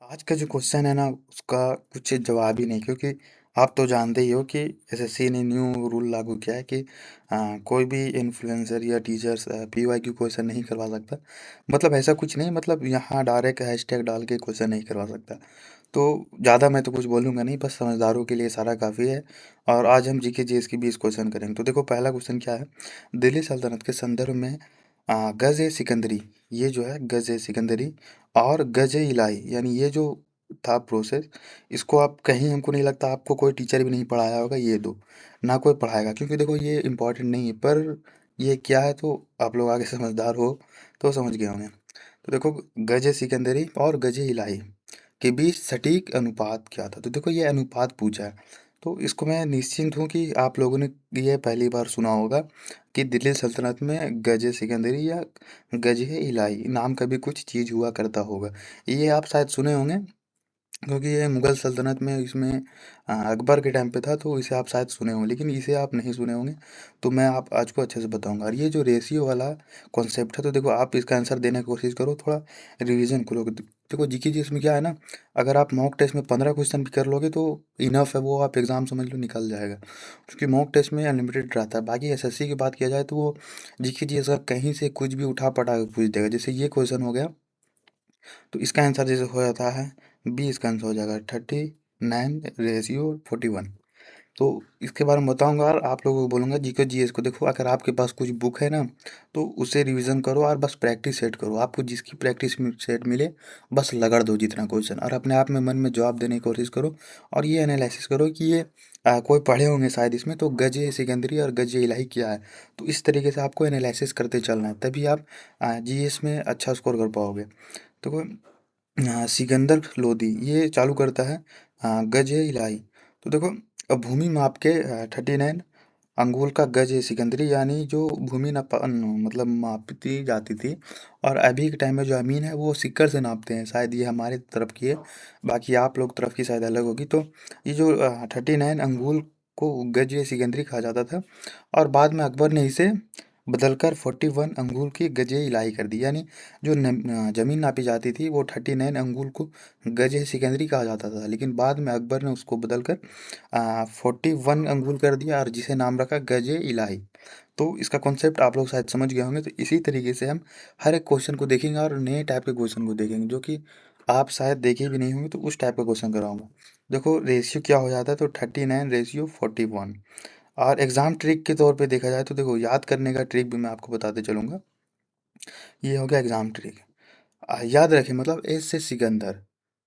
आज का जो क्वेश्चन है ना, उसका कुछ जवाब ही नहीं, क्योंकि आप तो जानते ही हो कि एसएससी ने न्यू रूल लागू किया है कि कोई भी इन्फ्लुएंसर या टीचर्स पीवाईक्यू क्वेश्चन नहीं करवा सकता। मतलब ऐसा कुछ नहीं, मतलब यहाँ डायरेक्ट हैशटैग डाल के क्वेश्चन नहीं करवा सकता। तो ज़्यादा मैं तो कुछ बोलूँगा नहीं, बस समझदारों के लिए सारा काफ़ी है। और आज हम जीके जीएस की 20 क्वेश्चन करेंगे। तो देखो, पहला क्वेश्चन क्या है। दिल्ली सल्तनत के संदर्भ में गज़ ए सिकंदरी, ये जो है गज़ ए सिकंदरी और गज़ ए इलाही, यानी ये जो था प्रोसेस, इसको आप कहीं, हमको नहीं लगता आपको कोई टीचर भी नहीं पढ़ाया होगा ये दो, ना कोई पढ़ाएगा, क्योंकि देखो ये इम्पोर्टेंट नहीं है। पर ये क्या है, तो आप लोग आगे समझदार हो तो समझ गए होंगे। तो देखो, गज़ ए सिकंदरी और गज़ ए इलाही के बीच सटीक अनुपात क्या था? तो देखो, ये अनुपात पूछा है। तो इसको मैं निश्चिंत हूँ कि आप लोगों ने ये पहली बार सुना होगा कि दिल्ली सल्तनत में गज़ ए सिकंदरी या गज़ ए इलाही नाम का भी कुछ चीज़ हुआ करता होगा। ये आप शायद सुने होंगे, क्योंकि ये मुगल सल्तनत में इसमें अकबर के टाइम पे था, तो इसे आप शायद सुने होंगे, लेकिन इसे आप नहीं सुने होंगे। तो मैं आप आज को अच्छे से बताऊंगा। और ये जो रेशियो वाला कॉन्सेप्ट है, तो देखो, आप इसका आंसर देने की कोशिश करो, थोड़ा रिवीजन करो। देखो, जीके जी इसमें क्या है ना, अगर आप मॉक टेस्ट में 15 क्वेश्चन भी कर लोगे तो इनफ है, वो आप एग्जाम समझ लो निकल जाएगा, क्योंकि मॉक टेस्ट में अनलिमिटेड रहता है। बाकी एसएससी की बात किया जाए तो वो जीके जी ऐसा कहीं से कुछ भी उठा पटा के पूछ देगा। जैसे ये क्वेश्चन हो गया, तो इसका आंसर जैसे हो जाता है बी, इसका आंसर हो जाएगा 39 रेशियो 41। तो इसके बारे में बताऊंगा और आप लोगों को बोलूंगा जीके जीएस को। देखो, अगर आपके पास कुछ बुक है ना, तो उसे रिवीजन करो और बस प्रैक्टिस सेट करो। आपको जिसकी प्रैक्टिस सेट मिले, बस लगड़ दो जितना क्वेश्चन, और अपने आप में मन में जवाब देने की कोशिश करो। और ये एनालिसिस करो कि ये कोई पढ़े होंगे शायद इसमें, तो गजे सिकंदरी और गजे इलाही क्या है। तो इस तरीके से आपको एनालिसिस करते चलना है, तभी आप जीएस में अच्छा स्कोर कर पाओगे। तो सिकंदर लोदी ये चालू करता है गज ए इलाही। तो देखो, भूमि माप के 39 अंगुल का गज ए सिकंदरी, यानी जो भूमि मतलब मापती जाती थी। और अभी के टाइम में जो अमीन है वो सिक्कर से नापते हैं, शायद ये हमारे तरफ की है, बाकी आप लोग तरफ की शायद अलग होगी। तो ये जो 39 अंगुल को गज ए सिकंदरी कहा जाता था, और बाद में अकबर ने इसे बदलकर 41 अंगुल की गजे इलाही कर दी। यानी जो जमीन नापी जाती थी वो 39 अंगुल को गजे सिकंदरी कहा जाता था, लेकिन बाद में अकबर ने उसको बदलकर 41 अंगुल कर दिया, और जिसे नाम रखा गजे इलाही। तो इसका कॉन्सेप्ट आप लोग शायद समझ गए होंगे। तो इसी तरीके से हम हर एक क्वेश्चन को देखेंगे और नए टाइप के क्वेश्चन को देखेंगे, जो कि आप शायद देखे भी नहीं होंगे, तो उस टाइप का क्वेश्चन कराऊंगा। देखो, रेशियो क्या हो जाता है, तो 39 रेशियो 41। और एग्ज़ाम ट्रिक के तौर पे देखा जाए तो देखो, याद करने का ट्रिक भी मैं आपको बताते चलूँगा। ये हो गया एग्ज़ाम ट्रिक। याद रखें, मतलब एस से सिकंदर,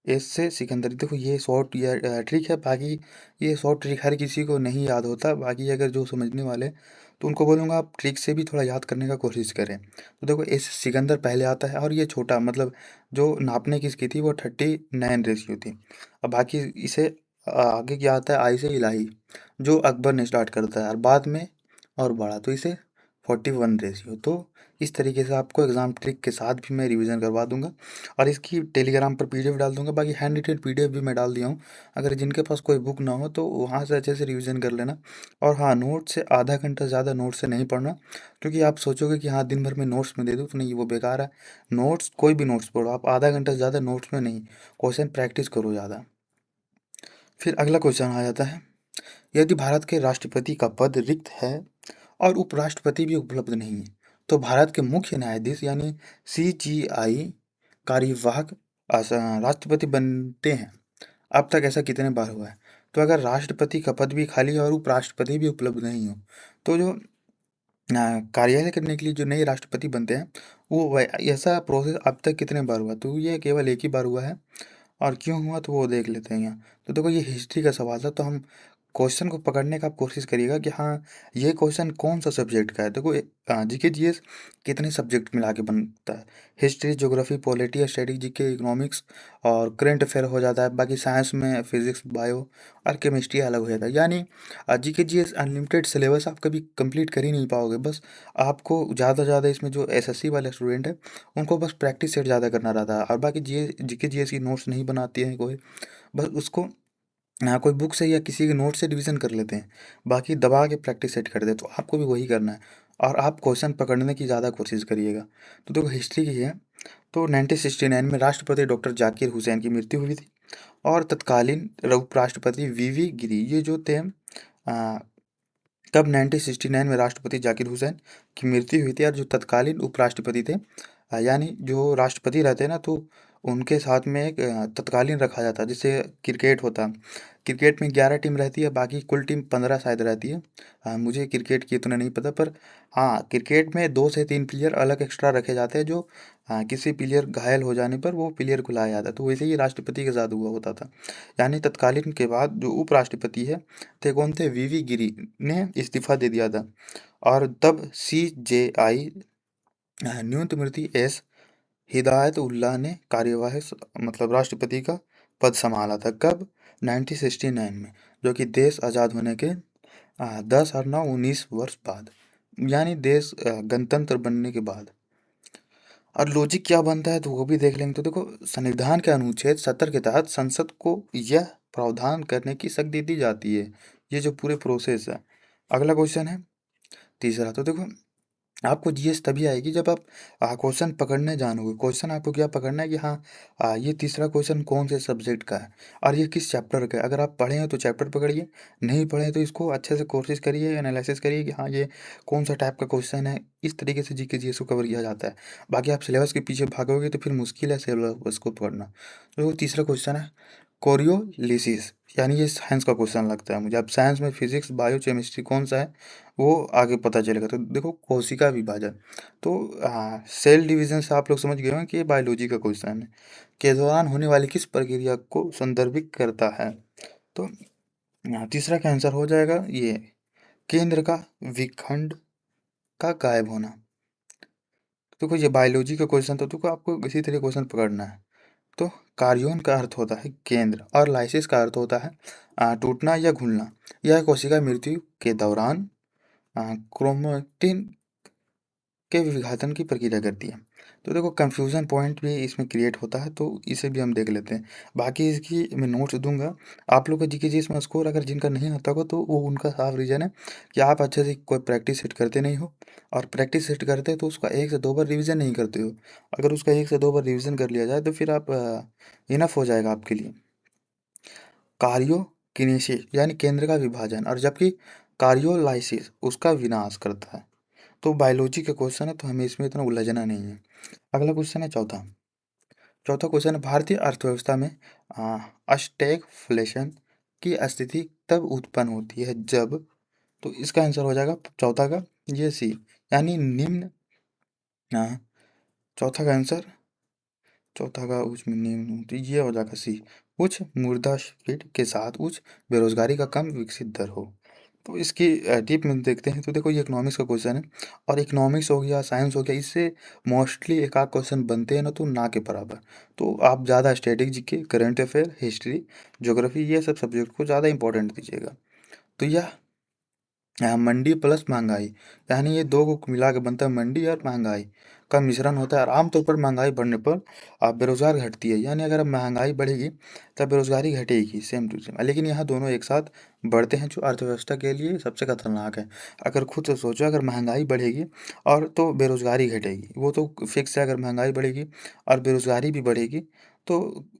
एस से सिकंदर। देखो, ये शॉर्ट या ट्रिक है। बाकी ये शॉर्ट ट्रिक हर किसी को नहीं याद होता। बाकी अगर जो समझने वाले, तो उनको बोलूँगा आप ट्रिक से भी थोड़ा याद करने का कोशिश करें। तो देखो, एस से सिकंदर पहले आता है, और ये छोटा, मतलब जो नापने की इसकी थी वो 39 रेशियो थी। अब बाकी इसे आगे क्या आता है, आई से इलाही, जो अकबर ने स्टार्ट करता है, और बाद में और बड़ा, तो इसे 41 रेशियो। तो इस तरीके से आपको एग्ज़ाम ट्रिक के साथ भी मैं रिवीजन करवा दूंगा, और इसकी टेलीग्राम पर पीडीएफ डाल दूंगा। बाकी हैंड रिटेन पीडीएफ भी मैं डाल दिया हूँ। अगर जिनके पास कोई बुक ना हो तो वहाँ से अच्छे से रिवीजन कर लेना। और हाँ, नोट से आधा घंटा ज़्यादा नोट से नहीं पढ़ना, क्योंकि आप सोचोगे कि हाँ, दिन भर में नोट्स में दे दूँ, तो नहीं, वो बेकार है। नोट्स, कोई भी नोट्स पढ़ो आप, आधा घंटा से ज़्यादा नोट्स में नहीं, क्वेश्चन प्रैक्टिस करो ज़्यादा। फिर अगला क्वेश्चन आ जाता है, यदि भारत के राष्ट्रपति का पद रिक्त है और उपराष्ट्रपति भी उपलब्ध नहीं है, तो भारत के मुख्य न्यायाधीश यानी सीजीआई कार्यवाहक राष्ट्रपति बनते हैं। अब तक ऐसा कितने बार हुआ है? तो अगर राष्ट्रपति का पद भी खाली है और उपराष्ट्रपति भी उपलब्ध नहीं हो, तो जो कार्यालय करने के लिए जो नए राष्ट्रपति बनते हैं, वो ऐसा प्रोसेस अब तक कितने बार हुआ? तो ये केवल एक ही बार हुआ है। और क्यों हुआ, तो वो देख लेते हैं यहाँ। तो देखो, ये हिस्ट्री का सवाल था, तो हम क्वेश्चन को पकड़ने का आप कोशिश करिएगा कि हाँ, ये क्वेश्चन कौन सा सब्जेक्ट का है। देखो, जीके जीएस कितने सब्जेक्ट मिला के बनता है। History, geography, polity, static, GK, economics और करंट अफेयर हो जाता है। बाकी साइंस में फिजिक्स, बायो और केमिस्ट्री अलग हो जाता है। यानी जीके जीएस अनलिमिटेड सिलेबस आप कभी कंप्लीट कर ही नहीं पाओगे। बस आपको ज़्यादा से ज़्यादा इसमें जो एसएससी वाले स्टूडेंट है, उनको बस प्रैक्टिस सेट ज़्यादा करना रहता है। और बाकी जीके जीएस की नोट्स नहीं बनाती हैं कोई, बस उसको कोई बुक से या किसी के नोट से रिवीजन कर लेते हैं, बाकी दबा के प्रैक्टिस सेट कर दे। तो आपको भी वही करना है, और आप क्वेश्चन पकड़ने की ज़्यादा कोशिश करिएगा। तो देखो, हिस्ट्री की है, तो 1969 में राष्ट्रपति डॉक्टर जाकिर हुसैन की मृत्यु हुई थी और तत्कालीन उपराष्ट्रपति वीवी गिरी ये जो थे कब 1969 में राष्ट्रपति जाकिर हुसैन की मृत्यु हुई थी और जो तत्कालीन उपराष्ट्रपति थे यानी जो राष्ट्रपति रहते हैं ना तो उनके साथ में एक तत्कालीन रखा जाता है जिससे क्रिकेट होता है। क्रिकेट में 11 टीम रहती है, बाकी कुल टीम 15 शायद रहती है। मुझे क्रिकेट की इतना नहीं पता, पर हाँ क्रिकेट में 2 से 3 प्लेयर अलग एक्स्ट्रा रखे जाते हैं जो किसी प्लेयर घायल हो जाने पर वो प्लेयर को लाया जाता है। तो वैसे ही राष्ट्रपति के साथ हुआ होता था। यानी तत्कालीन के बाद जो उपराष्ट्रपति है थे कौन थे, वीवी गिरी ने इस्तीफा दे दिया था और तब CJI न्यूनतमूर्ति एस हिदायत उल्लाह ने कार्यवाही मतलब राष्ट्रपति का पद संभाला था। कब? 1969 में, जो कि देश आज़ाद होने के 10 और 9 19 वर्ष बाद, यानी देश गणतंत्र बनने के बाद। और लॉजिक क्या बनता है तो वो भी देख लेंगे। तो देखो, संविधान के अनुच्छेद 70 के तहत संसद को यह प्रावधान करने की शक्ति दी जाती है। ये जो पूरे प्रोसेस है। अगला क्वेश्चन है तीसरा। तो देखो, आपको जीएस तभी आएगी जब आप क्वेश्चन पकड़ने जानोगे। क्वेश्चन आपको क्या पकड़ना है कि हाँ ये तीसरा क्वेश्चन कौन से सब्जेक्ट का है और ये किस चैप्टर का है। अगर आप पढ़े हैं तो चैप्टर पकड़िए, नहीं पढ़े हैं तो इसको अच्छे से कोशिश करिए, एनालिसिस करिए कि हाँ ये कौन सा टाइप का क्वेश्चन है। इस तरीके से जीके जीएस को कवर किया जाता है। बाकी आप सिलेबस के पीछे भागोगे तो फिर मुश्किल है सिलेबस को पढ़ना। तो तीसरा क्वेश्चन है कोरियोलिसिस, यानी ये साइंस का क्वेश्चन लगता है मुझे। अब साइंस में फिजिक्स बायो केमिस्ट्री कौन सा है वो आगे पता चलेगा। तो देखो, कोशिका विभाजन, तो सेल डिवीजन से आप लोग समझ गए होंगे कि ये बायोलॉजी का क्वेश्चन है, के दौरान होने वाली किस प्रक्रिया को संदर्भित करता है। तो तीसरा का आंसर हो जाएगा ये केंद्र का विखंड का गायब होना। देखो, ये बायोलॉजी का क्वेश्चन, तो देखो आपको इसी तरह क्वेश्चन पकड़ना है। तो कार्योन का अर्थ होता है केंद्र और लाइसिस का अर्थ होता है टूटना या घुलना। यह कोशिका मृत्यु के दौरान क्रोमेटिन के विघटन की प्रक्रिया करती है। तो देखो, कंफ्यूजन पॉइंट भी इसमें क्रिएट होता है, तो इसे भी हम देख लेते हैं। बाकी इसकी मैं नोट्स दूंगा। आप लोग का जीके जी इसमें स्कोर अगर जिनका नहीं आता होगा तो वो उनका साफ रीज़न है कि आप अच्छे से कोई प्रैक्टिस सेट करते नहीं हो, और प्रैक्टिस सेट करते हैं तो उसका 1 से 2 बार रिवीजन नहीं करते हो। अगर उसका 1 से 2 बार रिवीजन कर लिया जाए तो फिर आप इनफ हो जाएगा आपके लिए। कार्योकिनेसिस यानी केंद्र का विभाजन, और जबकि कार्योलाइसिस उसका विनाश करता है। तो बायोलॉजी का क्वेश्चन है तो हमें इसमें इतना उलझना नहीं है। अगला क्वेश्चन है चौथा। चौथा क्वेश्चन है भारतीय अर्थव्यवस्था में स्टैगफ्लेशन की स्थिति तब उत्पन्न होती है जब। तो इसका आंसर हो जाएगा चौथा का ये सी, यानी निम्न। हाँ, चौथा का आंसर, चौथा का उच्च निम्न, तो ये हो जाएगा सी, उच्च मुद्रास्फीति के साथ उच्च बेरोजगारी का कम विकसित दर हो। तो इसकी डीप में देखते हैं। तो देखो, ये इकोनॉमिक्स का क्वेश्चन है, और इकोनॉमिक्स हो गया, साइंस हो गया, इससे मोस्टली एक आध क्वेश्चन बनते हैं ना, तो ना के बराबर। तो आप ज़्यादा static GK, current affair, history, geography, ये सब सब्जेक्ट को ज़्यादा इंपॉर्टेंट दीजिएगा। तो यह मंडी प्लस महंगाई, यानी ये दो को मिला के बनता है मंडी और महंगाई का मिश्रण होता है। और आमतौर पर महंगाई बढ़ने पर बेरोजगार घटती है, यानी अगर महंगाई बढ़ेगी तब बेरोजगारी घटेगी, सेम टू सेम। लेकिन यहाँ दोनों एक साथ बढ़ते हैं, जो अर्थव्यवस्था के लिए सबसे खतरनाक है। अगर खुद से सोचो, अगर महंगाई बढ़ेगी और तो बेरोजगारी घटेगी, वो तो फिक्स है। अगर महंगाई बढ़ेगी और बेरोजगारी भी बढ़ेगी तो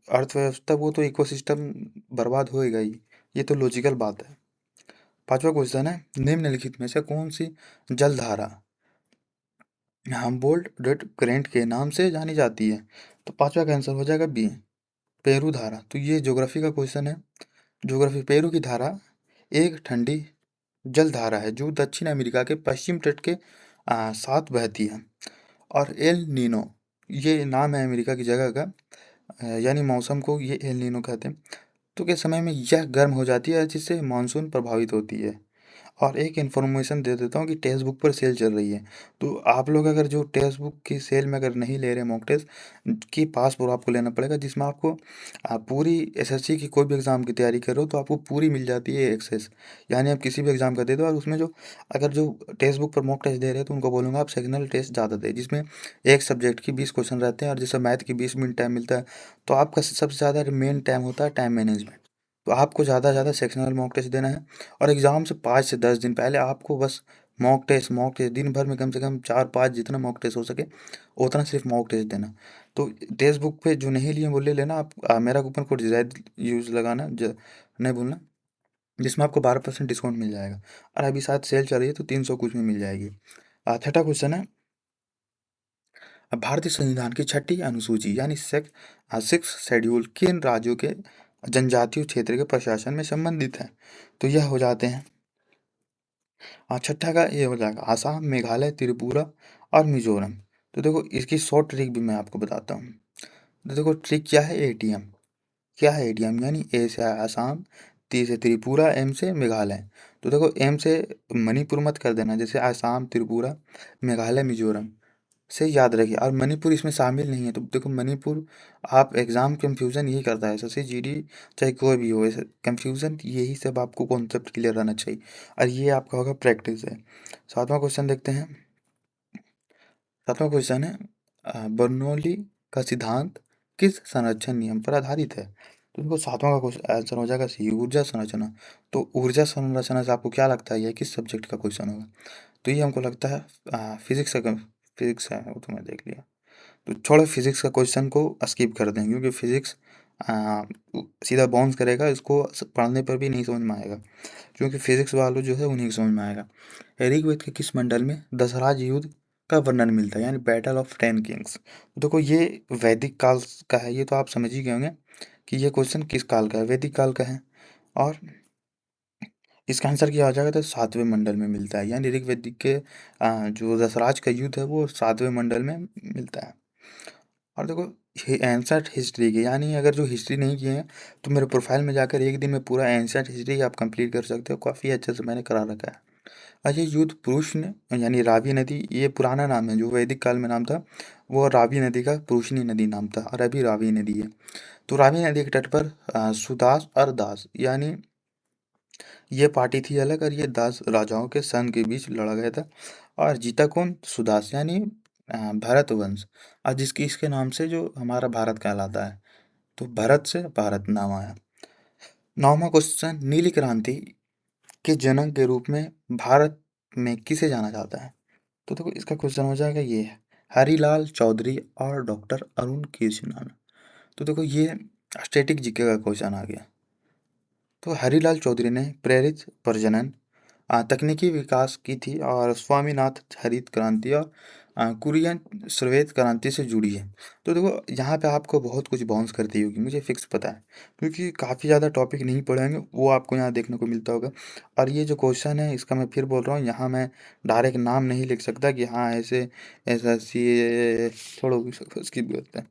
अर्थव्यवस्था, वो तो इकोसिस्टम बर्बाद होएगा ही। ये तो लॉजिकल बात है। पांचवा क्वेश्चन है निम्नलिखित में से कौन सी जलधारा हम्बोल्ट डेट करेंट के नाम से जानी जाती है। तो पांचवा का आंसर हो जाएगा बी, पेरू धारा। तो ये ज्योग्राफी का क्वेश्चन है। ज्योग्राफी, पेरू की धारा एक ठंडी जलधारा है जो दक्षिण अमेरिका के पश्चिम तट के साथ बहती है। और एल नीनो, ये नाम है अमेरिका की जगह का, यानी मौसम को ये एल नीनो कहते हैं। तो के समय में यह गर्म हो जाती है जिससे मानसून प्रभावित होती है। और एक इन्फॉर्मेशन दे देता हूँ कि टेक्स्ट बुक पर सेल चल रही है। तो आप लोग अगर जो टेक्स्ट बुक की सेल में अगर नहीं ले रहे मॉक टेस्ट की, पासपोर्ट आपको लेना पड़ेगा, जिसमें आपको पूरी एसएससी की कोई भी एग्ज़ाम की तैयारी करो तो आपको पूरी मिल जाती है एक्सेस। यानी आप किसी भी एग्ज़ाम का दे दो, और उसमें जो अगर जो टेक्स्ट बुक पर मॉक टेस्ट दे रहे हैं तो उनको बोलूँगा आप सेक्शनल टेस्ट ज़्यादा दें, जिसमें एक सब्जेक्ट की 20 क्वेश्चन रहते हैं, और जैसे मैथ की 20 मिनट टाइम मिलता है, तो आपका सबसे ज़्यादा मेन टाइम होता है टाइम मैनेजमेंट। तो आपको ज़्यादा से ज़्यादा सेक्शनल मॉक टेस्ट देना है, और एग्ज़ाम से 5 से 10 दिन पहले आपको बस मॉक टेस्ट दिन भर में कम से कम 4-5 जितना मॉक टेस्ट हो सके उतना सिर्फ मॉक टेस्ट देना। तो टेक्स्ट बुक पे जो नहीं लिए वो ले लेना आप। मेरा कूपन कोड ज़ैद यूज़ लगाना, नहीं भूलना, जिसमें आपको 12% डिस्काउंट मिल जाएगा। और अभी शायद सेल चल रही है तो 300 कुछ में मिल जाएगी। छठा क्वेश्चन है, भारतीय संविधान की छठी अनुसूची यानी सिक्स शेड्यूल किन राज्यों के जनजातीय क्षेत्र के प्रशासन में संबंधित है? तो यह हो जाते हैं, छठा का ये हो जाएगा आसाम, मेघालय, त्रिपुरा और मिजोरम। तो देखो इसकी शॉर्ट ट्रिक भी मैं आपको बताता हूँ। तो देखो ट्रिक क्या है, एटीएम। क्या है एटीएम? यानी ए से आसाम, टी से त्रिपुरा, एम से मेघालय। तो देखो एम से मणिपुर मत कर देना, जैसे आसाम, त्रिपुरा, मेघालय, मिजोरम से याद रखिए। और मणिपुर इसमें शामिल नहीं है। तो देखो मणिपुर, आप एग्जाम कंफ्यूजन यही करता है, एसएससी जीडी चाहे कोई भी हो, ऐसे कंफ्यूजन यही सब, आपको कॉन्सेप्ट क्लियर रहना चाहिए। और ये आपका होगा प्रैक्टिस है। सातवां क्वेश्चन देखते हैं। सातवां क्वेश्चन है, बर्नौली का सिद्धांत किस संरक्षण नियम पर आधारित है? तो देखो सातवां का क्वेश्चन आंसर हो जाएगा सी, ऊर्जा संरचना। तो ऊर्जा संरचना से आपको क्या लगता है ये किस सब्जेक्ट का क्वेश्चन होगा? तो ये हमको लगता है फिजिक्स का। फिजिक्स है, वो तो मैं देख लिया। तो छोड़ो फिजिक्स का क्वेश्चन को स्किप कर दें, क्योंकि फिजिक्स सीधा बाउंस करेगा, इसको पढ़ने पर भी नहीं समझ में आएगा, क्योंकि फिजिक्स वालों जो है उन्हीं को समझ में आएगा। ऋग्वेद के किस मंडल में दशराज युद्ध का वर्णन मिलता है, यानी बैटल ऑफ 10 किंग्स? देखो ये वैदिक काल का है, ये तो आप समझ ही गए होंगे कि ये क्वेश्चन किस काल का है, वैदिक काल का है। और इसका आंसर क्या हो जाएगा, तो सातवें मंडल में मिलता है, यानी ऋग्वेद के जो दशराज का युद्ध है वो सातवें मंडल में मिलता है। और देखो एंसेंट हिस्ट्री की, यानी अगर जो हिस्ट्री नहीं किए हैं तो मेरे प्रोफाइल में जाकर एक दिन में पूरा एंसेंट हिस्ट्री आप कंप्लीट कर सकते हो, काफ़ी अच्छे से मैंने करा रखा है। ये युद्ध पुरुषन यानी रावी नदी, ये पुराना नाम है, जो वैदिक काल में नाम था वो रावी नदी का पुरुषनी नदी नाम था, और अभी रावी नदी है। तो रावी नदी के तट पर सुदास और दास, यानी ये पार्टी थी अलग, और ये दास राजाओं के संघ के बीच लड़ा गया था। और जीता कौन? सुदास, यानी भरत वंश, और जिसकी इसके नाम से जो हमारा भारत कहलाता है, तो भरत से भारत नाम आया। नौवां क्वेश्चन, नीली क्रांति के जनक के रूप में भारत में किसे जाना जाता है? तो देखो इसका क्वेश्चन हो जाएगा ये है, हरिलाल चौधरी और डॉक्टर अरुण कीर्षणन। तो देखो ये स्टैटिक जीके का क्वेश्चन आ गया। तो हरिलाल चौधरी ने प्रेरित प्रजनन तकनीकी विकास की थी, और स्वामीनाथ हरित क्रांति और कुरियन श्वेत क्रांति से जुड़ी है। तो देखो यहाँ पे आपको बहुत कुछ बाउंस करती होगी, मुझे फिक्स पता है, क्योंकि काफ़ी ज़्यादा टॉपिक नहीं पढ़ेंगे वो आपको यहाँ देखने को मिलता होगा। और ये जो क्वेश्चन है इसका मैं फिर बोल रहा हूँ, यहाँ मैं डायरेक्ट नाम नहीं लिख सकता कि हाँ ऐसे ऐसा सी, छोड़ो उसकी करते हैं।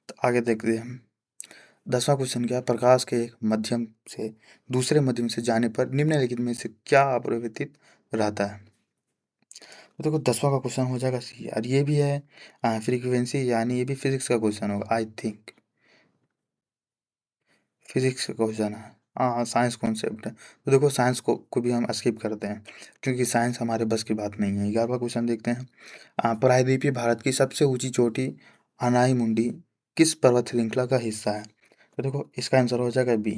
तो आगे देखते हैं हम। 10वां क्वेश्चन क्या है, प्रकाश के एक मध्यम से दूसरे मध्यम से जाने पर निम्नलिखित में से क्या अपरिवर्तित रहता है? तो देखो 10वां का क्वेश्चन हो जाएगा सी, और ये भी है फ्रीक्वेंसी, यानी ये भी फिजिक्स का क्वेश्चन होगा आई थिंक। फिजिक्स का क्वेश्चन है, हाँ साइंस कॉन्सेप्ट है। तो देखो साइंस को भी हम स्किप करते हैं, क्योंकि साइंस हमारे बस की बात नहीं है। 11वां क्वेश्चन देखते हैं, प्रायद्वीपीय भारत की सबसे ऊंची चोटी अनाई मुंडी किस पर्वत श्रृंखला का हिस्सा है? तो देखो इसका आंसर हो जाएगा बी,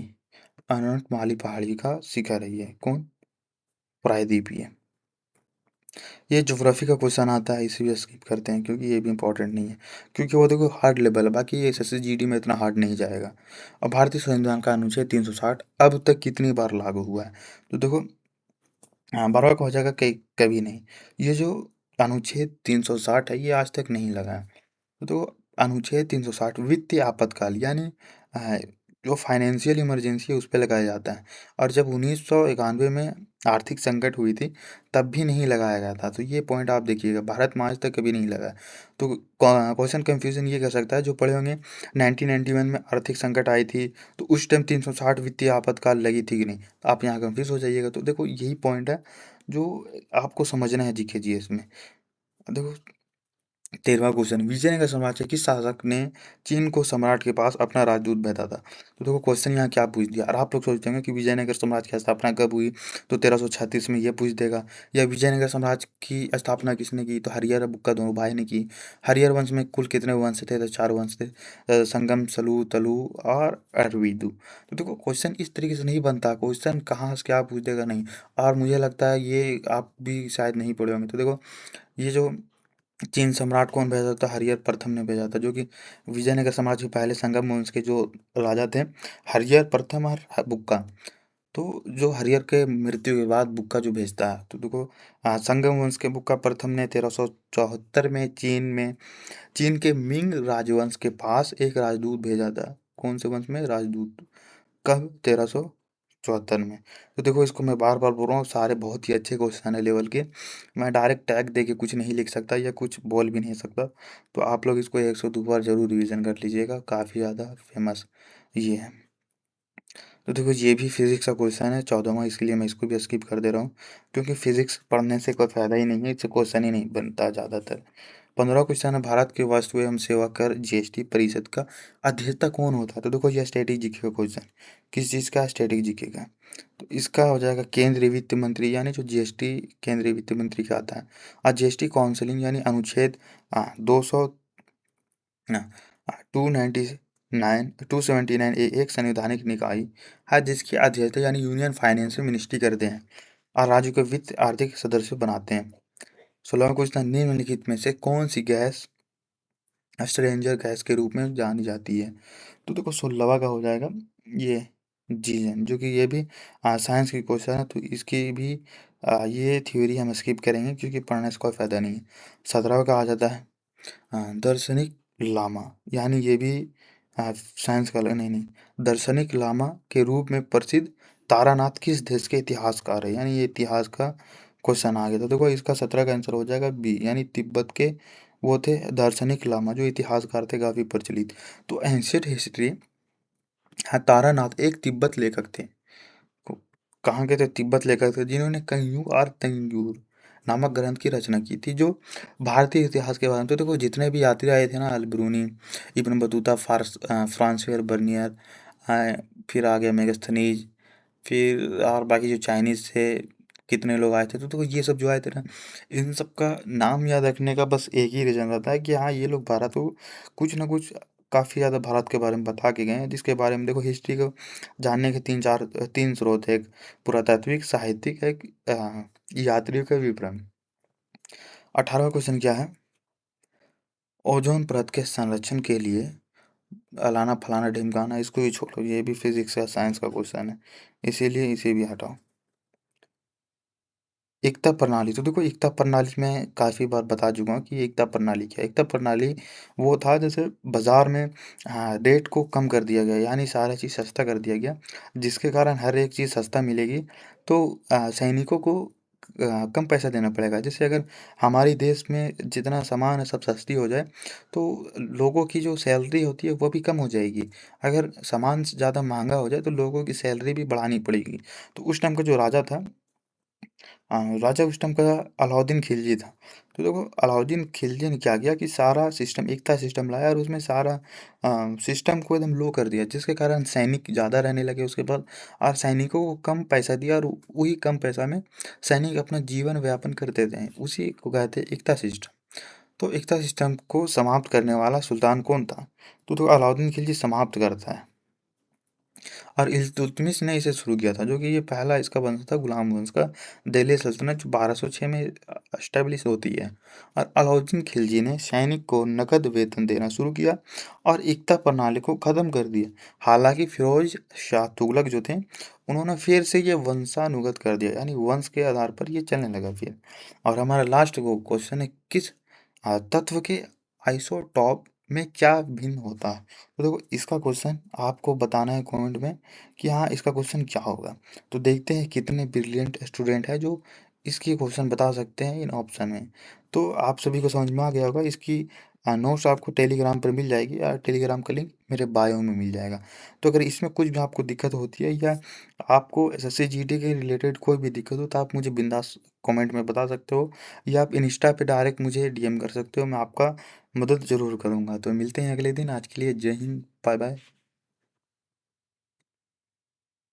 अनंतमाली पहाड़ी का शिखर है ये। कौन? प्रायद्वीपीय। ये ज्योग्राफी का क्वेश्चन आता है, इसी स्किप करते हैं, क्योंकि ये भी इंपॉर्टेंट नहीं है, क्योंकि वो देखो हार्ड लेवल है, बाकी ये एसएससी जीडी में इतना हार्ड नहीं जाएगा। और भारतीय संविधान का अनुच्छेद 360 अब तक कितनी बार लागू हुआ है? तो देखो बार का हो जाएगा कई, कभी नहीं। ये जो अनुच्छेद 360 है ये आज तक नहीं लगा है। तो अनुच्छेद 360 वित्तीय आपातकाल, यानी अ, जो फाइनेंशियल इमरजेंसी है उस पे लगाया जाता है। और जब 1991 में आर्थिक संकट हुई थी तब भी नहीं लगाया गया था। तो ये पॉइंट आप देखिएगा, भारत में आज तक कभी नहीं लगा है। तो क्वेश्चन कंफ्यूजन ये कर सकता है जो पढ़े होंगे, 1991 में आर्थिक संकट आई थी तो उस टाइम 360 वित्तीय आपातकाल लगी थी कि नहीं, तो आप यहाँ कंफ्यूज हो जाइएगा। तो देखो यही पॉइंट है जो आपको समझना है जीके जीएस में। देखो 13वां क्वेश्चन, विजयनगर साम्राज्य किस शासक ने चीन को सम्राट के पास अपना राजदूत भेजा था? तो देखो क्वेश्चन यहाँ क्या पूछ दिया, और आप लोग सोचते होंगे कि विजयनगर साम्राज्य की स्थापना कब हुई, तो 1336 में ये पूछ देगा। या विजयनगर साम्राज्य की स्थापना किसने की, तो हरिहर बुक्का दोनों भाई ने की। हरिहर वंश में कुल कितने वंश थे, तो 4 वंश थे, संगम, सलू, तलू और अरविदु। तो देखो क्वेश्चन इस तरीके से नहीं बनता, क्वेश्चन कहाँ से क्या पूछ देगा नहीं। और मुझे लगता है ये आप भी शायद नहीं पढ़े होंगे। तो देखो ये जो चीन सम्राट कौन भेजा था, हरिहर प्रथम ने भेजा था, जो कि विजयनगर साम्राज्य के पहले संगम वंश के जो राजा थे, हरिहर प्रथम और बुक्का। तो जो हरिहर के मृत्यु के बाद बुक्का जो भेजता है, तो देखो संगम वंश के बुक्का प्रथम ने 1374 में चीन के मिंग राजवंश के पास एक राजदूत भेजा था। कौन से वंश में, राजदूत, कब, 1374 में। तो देखो इसको मैं बार बार बोल रहा हूँ, सारे बहुत ही अच्छे क्वेश्चन है लेवल के। मैं डायरेक्ट टैग दे के कुछ नहीं लिख सकता या कुछ बोल भी नहीं सकता। तो आप लोग इसको 102 बार जरूर रिवीजन कर लीजिएगा, काफ़ी ज़्यादा फेमस ये है। तो देखो ये भी फिजिक्स का क्वेश्चन है 14वां, इसलिए मैं इसको भी स्किप कर दे रहा हूँ, क्योंकि फिजिक्स पढ़ने से कोई फायदा ही नहीं है, इससे क्वेश्चन ही नहीं बनता ज़्यादातर। 15वां क्वेश्चन है, भारत के वस्तु एवं सेवा कर जीएसटी परिषद का अध्यक्षता कौन होता है? तो देखो ये स्टैटिक जीके का क्वेश्चन, किस चीज़ का, स्टैटिक जीके का। तो इसका हो जाएगा केंद्रीय वित्त मंत्री, यानी जो जीएसटी केंद्रीय वित्त मंत्री का आता है। और जीएसटी काउंसिलिंग यानी अनुच्छेद 200 ना 279 ए एक संवैधानिक निकाय है जिसकी अध्यक्षता यानी यूनियन फाइनेंस मिनिस्ट्री करते हैं, और राज्य के वित्त आर्थिक सदस्य बनाते हैं। 16वां क्वेश्चन, निम्नलिखित में से कौन सी गैस स्ट्रेंजर गैस के रूप में जानी जाती है? तो देखो 16वां का हो जाएगा ये जीएन, जो कि ये भी साइंस की क्वेश्चन है, तो इसकी भी ये थ्योरी हम स्किप करेंगे क्योंकि पढ़ने से कोई फायदा नहीं है। 17वां का आ जाता है दार्शनिक लामा, यानी ये भी साइंस का नहीं नहीं, दार्शनिक लामा के रूप में प्रसिद्ध तारानाथ किस देश के इतिहासकार है? यानी ये इतिहास का क्वेश्चन आ गया। तो देखो इसका 17 का आंसर हो जाएगा बी, यानी तिब्बत के वो थे दार्शनिक लामा, जो इतिहासकार थे काफी प्रचलित। तो एंशियंट हिस्ट्री, हाँ, तारानाथ एक तिब्बत लेखक थे। को- कहाँ के थे, तिब्बत लेखक थे, जिन्होंने कंयू और तंजूर नामक ग्रंथ की रचना की थी, जो भारतीय इतिहास के बारे में। तो देखो जितने भी यात्री आए थे ना, अल-बिरूनी, इब्न बतूता, फ्रांसवेयर बर्नियर, अ, फिर आ गया मेगास्थनीज, फिर और बाकी जो चाइनीज थे, कितने लोग आए थे। तो देखो ये सब जो आए थे ना, इन सब का नाम याद रखने का बस एक ही रीजन रहता है कि हाँ ये लोग भारत को कुछ ना कुछ काफ़ी ज़्यादा भारत के बारे में बता के गए हैं, जिसके बारे में देखो हिस्ट्री को जानने के तीन स्रोत है, एक पुरातात्विक, साहित्यिक, एक यात्रियों का विवरण। 18वां क्वेश्चन क्या है, ओजोन परत के संरक्षण के लिए अलाना फलाना ढिमकाना, इसको भी छोड़ो, ये भी फिजिक्स या साइंस का क्वेश्चन है, इसीलिए इसे भी हटाओ। एकता प्रणाली, तो देखो एकता प्रणाली मैं काफ़ी बार बता चुका हूँ कि एकता प्रणाली क्या है। एकता प्रणाली वो था जैसे बाजार में रेट को कम कर दिया गया, यानी सारा चीज़ सस्ता कर दिया गया, जिसके कारण हर एक चीज़ सस्ता मिलेगी। तो सैनिकों को कम पैसा देना पड़ेगा। जैसे अगर हमारे देश में जितना सामान है सब सस्ती हो जाए, तो लोगों की जो सैलरी होती है वो भी कम हो जाएगी। अगर सामान ज़्यादा महंगा हो जाए तो लोगों की सैलरी भी बढ़ानी पड़ेगी। तो उस टाइम का जो राजा था, राजा उस टाइम का अलाउद्दीन खिलजी था। तो देखो अलाउद्दीन खिलजी ने क्या किया कि सारा सिस्टम, एकता सिस्टम लाया, और उसमें सारा सिस्टम को एकदम लो कर दिया, जिसके कारण सैनिक ज़्यादा रहने लगे उसके बाद, और सैनिकों को कम पैसा दिया, और वही कम पैसा में सैनिक अपना जीवन व्यापन करते थे, उसी को कहते हैं एकता सिस्टम। तो एकता सिस्टम को समाप्त करने वाला सुल्तान कौन था? तो अलाउद्दीन खिलजी समाप्त करता है, और इल्तुतमिश ने इसे शुरू किया था, जो कि ये पहला इसका वंश था, गुलाम वंश का। दिल्ली सल्तनत जो 1206 में एस्टेब्लिश होती है, और अलाउद्दीन खिलजी ने सैनिक को नकद वेतन देना शुरू किया और एकता प्रणाली को ख़त्म कर दिया। हालांकि फिरोज शाह तुगलक जो थे, उन्होंने फिर से ये वंशानुगत कर दिया, यानी वंश के आधार पर ये चलने लगा फिर। और हमारा लास्ट वो क्वेश्चन है, किस तत्व के आइसोटॉप में क्या भिन्न होता है? तो देखो इसका क्वेश्चन आपको बताना है कमेंट में कि हाँ इसका क्वेश्चन क्या होगा। तो देखते हैं कितने ब्रिलियंट स्टूडेंट है जो इसकी क्वेश्चन बता सकते हैं इन ऑप्शन में। तो आप सभी को समझ में आ गया होगा इसकी नोट्स आपको टेलीग्राम पर मिल जाएगी, टेलीग्राम का लिंक मेरे बायो में मिल जाएगा। तो अगर इसमें कुछ भी आपको दिक्कत होती है या आपको एसएससी जीडी के रिलेटेड कोई भी दिक्कत हो, तो आप मुझे बिंदास कमेंट में बता सकते हो, या आप इंस्टा पे डायरेक्ट मुझे डीएम कर सकते हो, मैं आपका मदद ज़रूर करूँगा। तो मिलते हैं अगले दिन, आज के लिए जय हिंद, बाय बाय।